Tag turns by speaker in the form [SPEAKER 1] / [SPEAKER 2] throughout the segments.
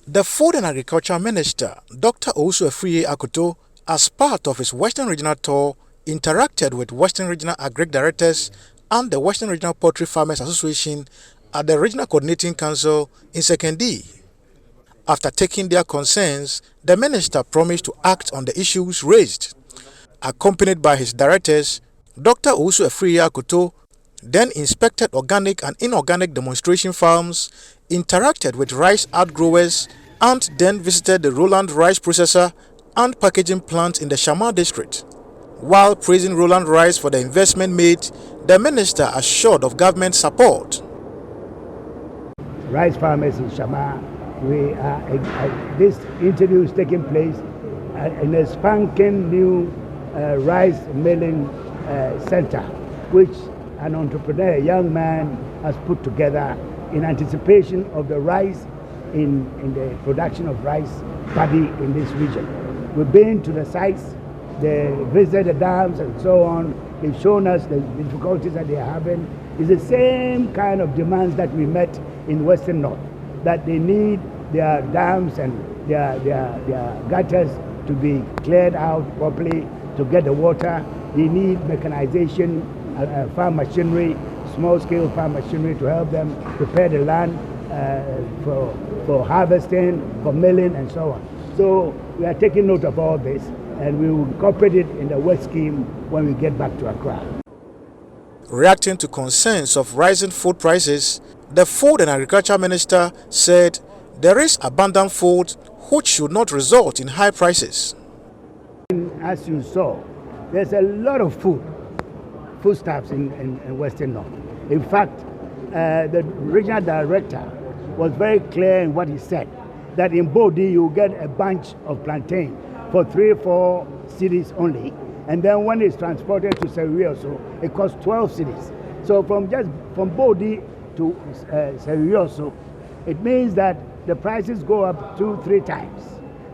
[SPEAKER 1] The Food and Agriculture Minister, Dr. Owusu Afriyie Akoto, as part of his Western Regional Tour, interacted with Western Regional Agric Directors and the Western Regional Poultry Farmers Association at the Regional Coordinating Council in Sekondi. After taking their concerns, the minister promised to act on the issues raised. Accompanied by his directors, Dr. Owusu Afriyie Akoto then inspected organic and inorganic demonstration farms, interacted with rice outgrowers, and then visited the Roland Rice Processor and Packaging Plant in the Shama district. While praising Roland Rice for the investment made, the minister assured of government support.
[SPEAKER 2] Rice farmers in Shama, this interview is taking place in a spanking new rice milling center, which an entrepreneur, a young man, has put together in anticipation of the rise in the production of rice paddy in this region. We've been to the sites, they visited the dams and so on. They've shown us the difficulties that they're having. It's the same kind of demands that we met in Western North, that they need their dams and their gutters to be cleared out properly to get the water. They need mechanization, farm machinery, small-scale farm machinery to help them prepare the land for harvesting, for milling, and so on. So we are taking note of all this, and we will incorporate it in the work scheme when we get back to Accra.
[SPEAKER 1] Reacting to concerns of rising food prices, the Food and Agriculture Minister said there is abundant food which should not result in high prices.
[SPEAKER 2] As you saw, there's a lot of foodstuffs in Western North. In fact, the regional director was very clear in what he said, that in Bodi you get a bunch of plantain for 3 or 4 cities only, and then when it's transported to Serioso, it costs 12 cities. So from Bodi to Serioso, it means that the prices go up 2-3 times.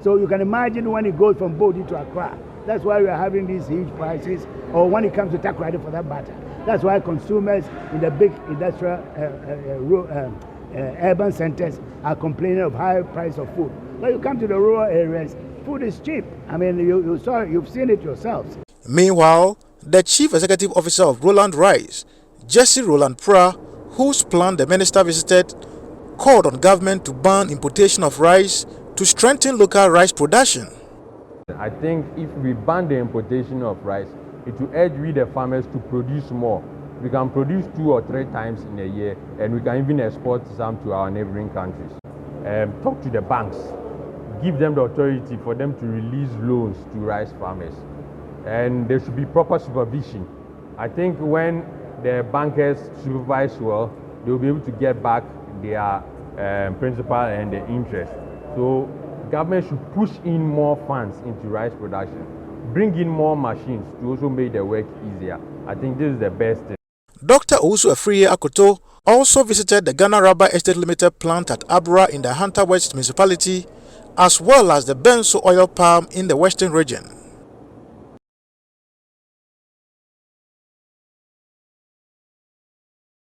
[SPEAKER 2] So you can imagine when it goes from Bodi to Accra. That's why we are having these huge prices, or when it comes to Takoradi for that matter. That's why consumers in the big industrial urban centers are complaining of high price of food. When you come to the rural areas, food is cheap. I mean, you've seen it yourselves.
[SPEAKER 1] Meanwhile, the Chief Executive Officer of Roland Rice, Jesse Roland Pra, whose plant the minister visited, called on government to ban importation of rice to strengthen local rice production.
[SPEAKER 3] I think if we ban the importation of rice, it will urge we the farmers to produce more. We can produce 2 or 3 times in a year, and we can even export some to our neighboring countries. Talk to the banks, give them the authority for them to release loans to rice farmers. And there should be proper supervision. I think when the bankers supervise well, they will be able to get back their principal and the interest. So government should push in more funds into rice production, bring in more machines to also make the work easier. I think this is the best thing.
[SPEAKER 1] Dr. Owusu Afriyie Akoto also visited the Ghana Rubber Estate Limited plant at Abra in the Hunter West municipality, as well as the Benso oil palm in the Western region.